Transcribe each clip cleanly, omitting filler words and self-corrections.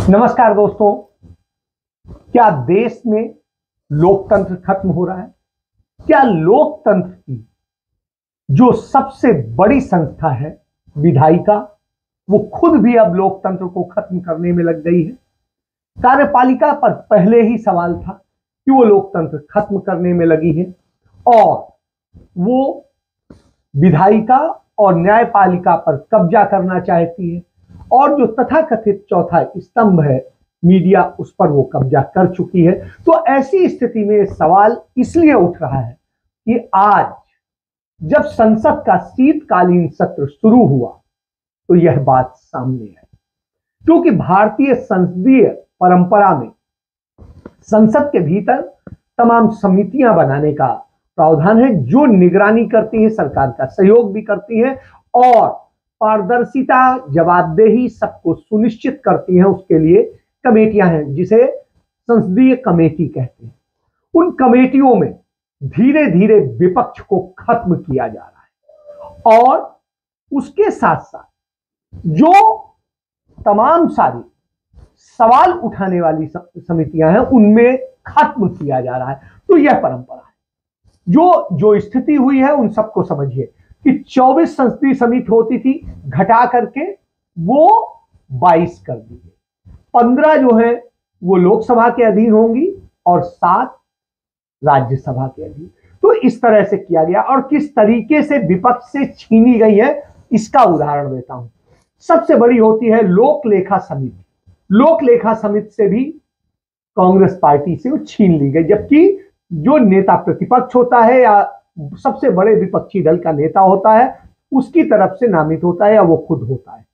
नमस्कार दोस्तों, क्या देश में लोकतंत्र खत्म हो रहा है? क्या लोकतंत्र की जो सबसे बड़ी संस्था है विधायिका, वो खुद भी अब लोकतंत्र को खत्म करने में लग गई है? कार्यपालिका पर पहले ही सवाल था कि वो लोकतंत्र खत्म करने में लगी है और वो विधायिका और न्यायपालिका पर कब्जा करना चाहती है और जो तथाकथित चौथा स्तंभ है मीडिया, उस पर वो कब्जा कर चुकी है। तो ऐसी स्थिति में सवाल इसलिए उठ रहा है कि आज जब संसद का शीतकालीन सत्र शुरू हुआ तो यह बात सामने है, क्योंकि भारतीय संसदीय परंपरा में संसद के भीतर तमाम समितियां बनाने का प्रावधान है जो निगरानी करती है, सरकार का सहयोग भी करती है और पारदर्शिता, जवाबदेही सबको सुनिश्चित करती हैं। उसके लिए कमेटियां हैं जिसे संसदीय कमेटी कहते हैं। उन कमेटियों में धीरे धीरे विपक्ष को खत्म किया जा रहा है और उसके साथ साथ जो तमाम सारी सवाल उठाने वाली समितियां हैं उनमें खत्म किया जा रहा है। तो यह परंपरा है। जो स्थिति हुई है उन सबको समझिए कि 24 संसदीय समिति होती थी, घटा करके वो 22 कर दी गई। 15 जो है वो लोकसभा के अधीन होंगी और 7 राज्यसभा के अधीन। तो इस तरह से किया गया और किस तरीके से विपक्ष से छीनी गई है इसका उदाहरण देता हूं। सबसे बड़ी होती है लोक लेखा समिति। लोक लेखा समिति से भी कांग्रेस पार्टी से वो छीन ली गई, जबकि जो नेता प्रतिपक्ष होता है या सबसे बड़े विपक्षी दल का नेता होता है उसकी तरफ से नामित होता है या वो खुद होता है,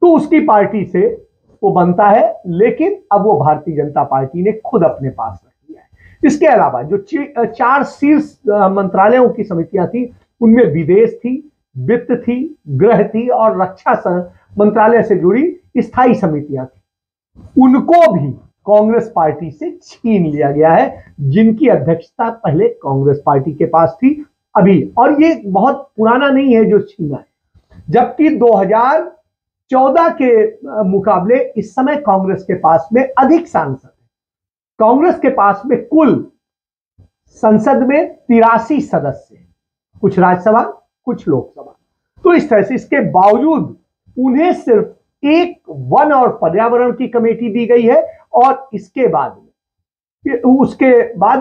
तो उसकी पार्टी से वो बनता है। लेकिन अब वो भारतीय जनता पार्टी ने खुद अपने पास रख लिया है। इसके अलावा जो 4 शीर्ष मंत्रालयों की समितियां थी उनमें विदेश थी, वित्त थी, गृह थी और रक्षा मंत्रालय से जुड़ी स्थायी समितियां थी। उनको भी कांग्रेस पार्टी से छीन लिया गया है, जिनकी अध्यक्षता पहले कांग्रेस पार्टी के पास थी अभी। और ये बहुत पुराना नहीं है जो छीना है, जबकि 2014 के मुकाबले इस समय कांग्रेस के पास में अधिक सांसद है। कांग्रेस के पास में कुल संसद में 83 सदस्य हैं, कुछ राज्यसभा कुछ लोकसभा। तो इस तरह से इसके बावजूद उन्हें सिर्फ एक वन और पर्यावरण की कमेटी दी गई है और उसके बाद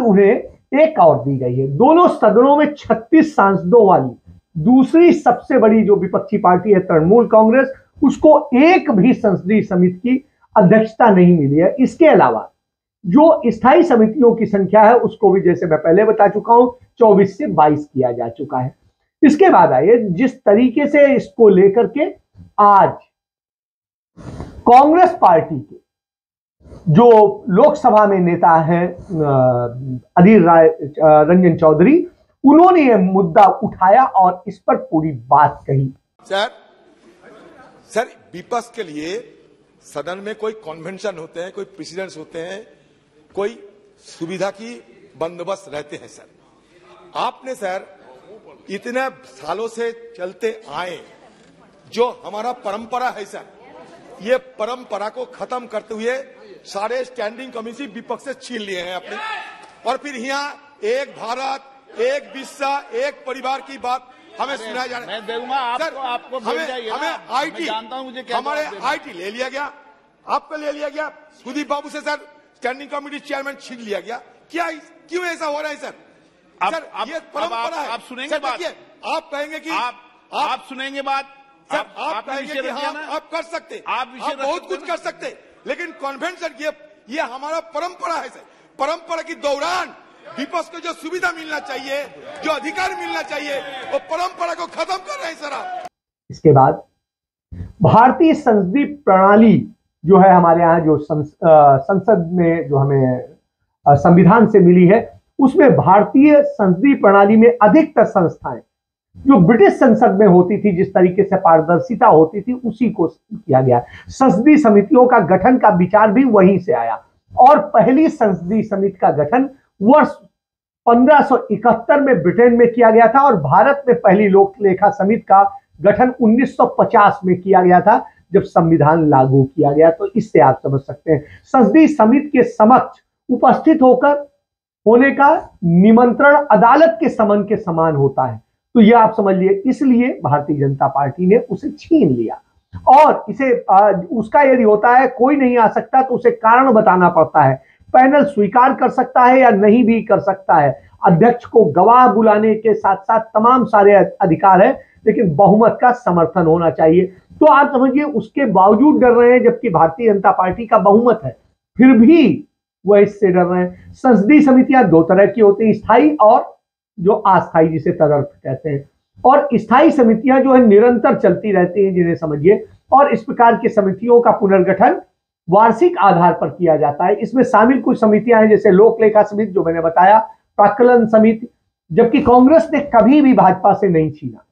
उन्हें एक और दी गई है। दोनों सदनों में 36 सांसदों वाली दूसरी सबसे बड़ी जो विपक्षी पार्टी है तृणमूल कांग्रेस, उसको एक भी संसदीय समिति की अध्यक्षता नहीं मिली है। इसके अलावा जो स्थायी समितियों की संख्या है उसको भी, जैसे मैं पहले बता चुका हूं, 24 से 22 किया जा चुका है। इसके बाद आइए जिस तरीके से इसको लेकर के आज कांग्रेस पार्टी के जो लोकसभा में नेता हैं अधीर रंजन चौधरी, उन्होंने यह मुद्दा उठाया और इस पर पूरी बात कही। सर विपक्ष के लिए सदन में कोई कन्वेंशन होते हैं, कोई प्रेसिडेंट्स होते हैं, कोई सुविधा की बंदोबस्त रहते हैं। सर आपने सर इतने सालों से चलते आए जो हमारा परंपरा है सर, ये परंपरा को खत्म करते हुए सारे स्टैंडिंग कमेटी विपक्ष से छीन लिए हैं अपने। और फिर यहाँ एक भारत एक विश्व एक परिवार की बात हमें सुनाया जा रहा है। मैं दूंगा आपको हमें आईटी, जानता हूं मुझे क्या हमारे आईटी ले लिया गया, आपको ले लिया गया, सुदीप बाबू से सर स्टैंडिंग कमेटी चेयरमैन छीन लिया गया। क्या क्यों ऐसा हो रहा है सर? सर ये परंपरा है। आप सुनेंगे बात, आप कहेंगे कि आप सुनेंगे बात सर, आप कहेंगे कि आप कर सकते, आप बहुत कुछ कर सकते, लेकिन कन्वेंशन ये हमारा परंपरा है सर। परंपरा के दौरान विपक्ष को जो सुविधा मिलना चाहिए, जो अधिकार मिलना चाहिए, वो परंपरा को खत्म कर रहे हैं सर आप। इसके बाद भारतीय संसदीय प्रणाली जो है हमारे यहाँ, जो संसद में जो हमें संविधान से मिली है, उसमें भारतीय संसदीय प्रणाली में अधिकतर संस्थाएं जो ब्रिटिश संसद में होती थी, जिस तरीके से पारदर्शिता होती थी, उसी को किया गया। संसदीय समितियों का गठन का विचार भी वहीं से आया और पहली संसदीय समिति का गठन वर्ष 1571 में ब्रिटेन में किया गया था और भारत में पहली लोक लेखा समिति का गठन 1950 में किया गया था, जब संविधान लागू किया गया। तो इससे आप समझ सकते हैं संसदीय समिति के समक्ष उपस्थित होकर होने का निमंत्रण अदालत के समन के समान होता है। तो यह आप समझ लिए, इसलिए भारतीय जनता पार्टी ने उसे छीन लिया। और इसे उसका यदि होता है कोई नहीं आ सकता तो उसे कारण बताना पड़ता है। पैनल स्वीकार कर सकता है या नहीं भी कर सकता है। अध्यक्ष को गवाह बुलाने के साथ साथ तमाम सारे अधिकार है, लेकिन बहुमत का समर्थन होना चाहिए। तो आप समझिए उसके बावजूद डर रहे हैं, जबकि भारतीय जनता पार्टी का बहुमत है, फिर भी वह इससे डर रहे हैं। संसदीय समितियां दो तरह की होती हैं, स्थायी और जो अस्थायी, जिसे तदर्थ कहते हैं। और स्थायी समितियां जो है निरंतर चलती रहती हैं, जिन्हें समझिए। और इस प्रकार की समितियों का पुनर्गठन वार्षिक आधार पर किया जाता है। इसमें शामिल कुछ समितियां हैं, जैसे लोक लेखा समिति जो मैंने बताया, प्राक्कलन समिति, जबकि कांग्रेस ने कभी भी भाजपा से नहीं छीना।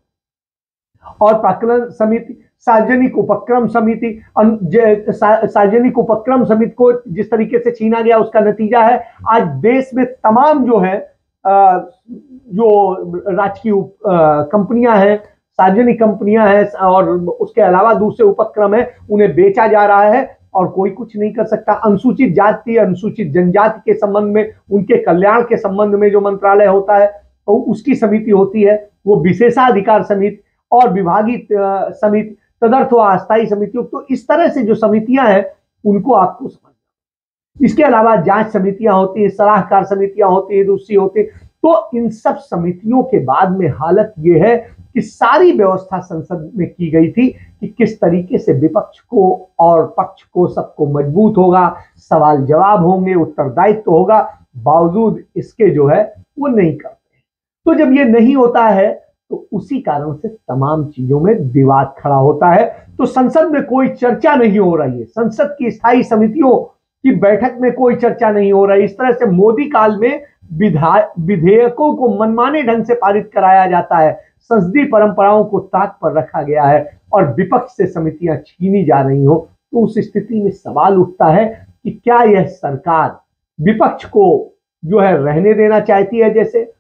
और प्राक्कलन समिति, सार्वजनिक उपक्रम समिति, सार्वजनिक उपक्रम समिति को जिस तरीके से छीना गया उसका नतीजा है आज देश में तमाम जो है जो राजकीय कंपनियां हैं, सार्वजनिक कंपनियां हैं और उसके अलावा दूसरे उपक्रम है, उन्हें बेचा जा रहा है और कोई कुछ नहीं कर सकता। अनुसूचित जाति, अनुसूचित जनजाति के संबंध में, उनके कल्याण के संबंध में जो मंत्रालय होता है तो उसकी समिति होती है, वो विशेषाधिकार समिति और विभागीय समिति, तदर्थ व अस्थायी समितियों। तो इस तरह से जो समितियां हैं उनको आपको समझना। इसके अलावा जांच समितियां होती है, सलाहकार समितियां होती है, दूसरी होती है। तो इन सब समितियों के बाद में हालत यह है कि सारी व्यवस्था संसद में की गई थी कि किस तरीके से विपक्ष को और पक्ष को सबको मजबूत होगा, सवाल जवाब होंगे, उत्तरदायित्व होगा, बावजूद इसके जो है वो नहीं करते। तो जब ये नहीं होता है तो उसी कारण से तमाम चीजों में विवाद खड़ा होता है। तो संसद में कोई चर्चा नहीं हो रही है, संसद की स्थायी समितियों की बैठक में कोई चर्चा नहीं हो रही। इस तरह से मोदी काल में विधेयकों को मनमाने ढंग से पारित कराया जाता है, संसदीय परंपराओं को ताक पर रखा गया है और विपक्ष से समितियां छीनी जा रही हो। तो उस स्थिति में सवाल उठता है कि क्या यह सरकार विपक्ष को जो है रहने देना चाहती है। जैसे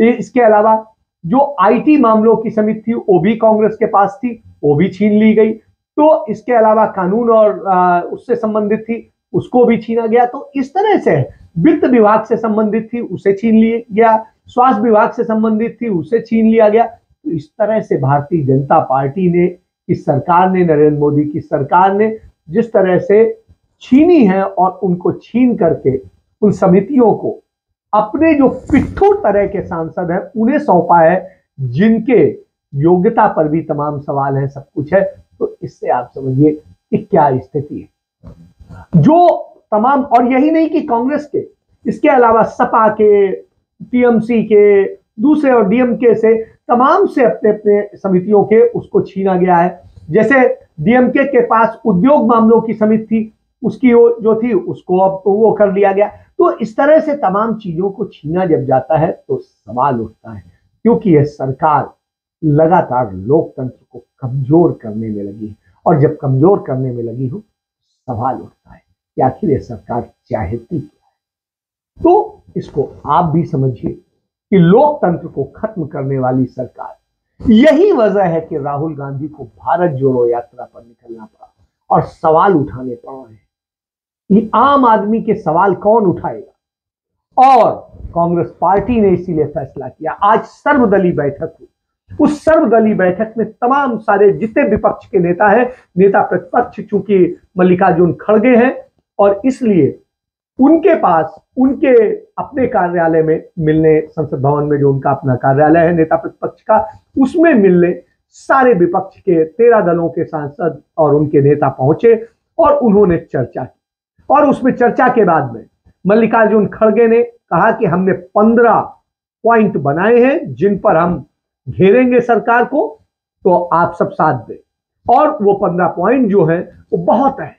इसके अलावा जो आईटी मामलों की समिति थी वो भी कांग्रेस के पास थी, वो भी छीन ली गई। तो इसके अलावा कानून और उससे संबंधित थी, उसको भी छीना गया। तो इस तरह से वित्त विभाग से संबंधित थी, उसे छीन लिया गया, स्वास्थ्य विभाग से संबंधित थी, उसे छीन लिया गया। तो इस तरह से भारतीय जनता पार्टी ने, इस सरकार ने, नरेंद्र मोदी की सरकार ने जिस तरह से छीनी है और उनको छीन करके उन समितियों को अपने जो पिट्ठू तरह के सांसद हैं उन्हें सौंपा है, जिनके योग्यता पर भी तमाम सवाल हैं, सब कुछ है। तो इससे आप समझिए कि क्या स्थिति है। जो तमाम, और यही नहीं कि कांग्रेस के, इसके अलावा सपा के, टीएमसी के, दूसरे और डीएमके से, तमाम से अपने अपने समितियों के उसको छीना गया है। जैसे डीएमके के पास उद्योग मामलों की समिति थी, उसकी जो थी उसको अब वो कर लिया गया। तो इस तरह से तमाम चीजों को छीना जब जाता है तो सवाल उठता है, क्योंकि यह सरकार लगातार लोकतंत्र को कमजोर करने में लगी है। और जब कमजोर करने में लगी हो सवाल उठता है कि आखिर यह सरकार चाहती क्या है। तो इसको आप भी समझिए कि लोकतंत्र को खत्म करने वाली सरकार, यही वजह है कि राहुल गांधी को भारत जोड़ो यात्रा पर निकलना पड़ा और सवाल उठाने पड़ रहे हैं। ये आम आदमी के सवाल कौन उठाएगा। और कांग्रेस पार्टी ने इसीलिए फैसला किया, आज सर्वदलीय बैठक हुई। उस सर्वदलीय बैठक में तमाम सारे जितने विपक्ष के नेता हैं, नेता प्रतिपक्ष, चूंकि मल्लिकार्जुन खड़गे हैं और इसलिए उनके पास, उनके अपने कार्यालय में मिलने, संसद भवन में जो उनका अपना कार्यालय है नेता प्रतिपक्ष का, उसमें मिलने सारे विपक्ष के 13 दलों के सांसद और उनके नेता पहुंचे और उन्होंने चर्चा की। और उसमें चर्चा के बाद में मल्लिकार्जुन खड़गे ने कहा कि हमने 15 पॉइंट बनाए हैं जिन पर हम घेरेंगे सरकार को, तो आप सब साथ दें। और वो 15 पॉइंट जो है वो बहुत है,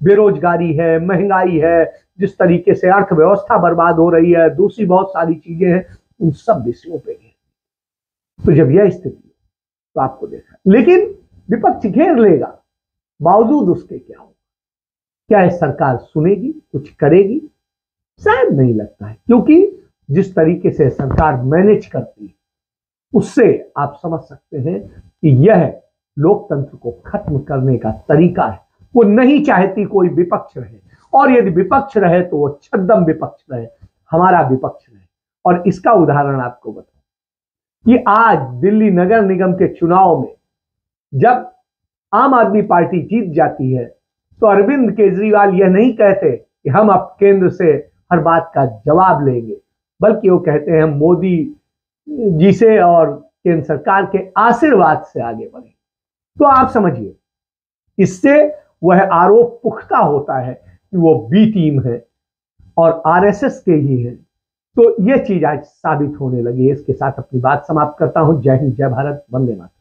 बेरोजगारी है, महंगाई है, जिस तरीके से अर्थव्यवस्था बर्बाद हो रही है, दूसरी बहुत सारी चीजें हैं, उन सब विषयों पे घेर। तो जब यह स्थिति तो आपको देखा, लेकिन विपक्ष घेर लेगा, बावजूद उसके क्या होगा? क्या यह सरकार सुनेगी, कुछ करेगी? शायद नहीं लगता है, क्योंकि जिस तरीके से सरकार मैनेज करती है उससे आप समझ सकते हैं कि यह लोकतंत्र को खत्म करने का तरीका है। वो नहीं चाहती कोई विपक्ष रहे, और यदि विपक्ष रहे तो वो छद्म विपक्ष रहे, हमारा विपक्ष रहे। और इसका उदाहरण आपको बताऊं कि आज दिल्ली नगर निगम के चुनाव में जब आम आदमी पार्टी जीत जाती है तो अरविंद केजरीवाल यह नहीं कहते कि हम अब केंद्र से हर बात का जवाब लेंगे, बल्कि वो कहते हैं मोदी जी से और केंद्र सरकार के आशीर्वाद से आगे बढ़े। तो आप समझिए, इससे वह आरोप पुख्ता होता है कि वो बी टीम है और आरएसएस के ही है। तो यह चीज आज साबित होने लगी है। इसके साथ अपनी बात समाप्त करता हूं। जय हिंद, जय भारत, वंदे मातरम।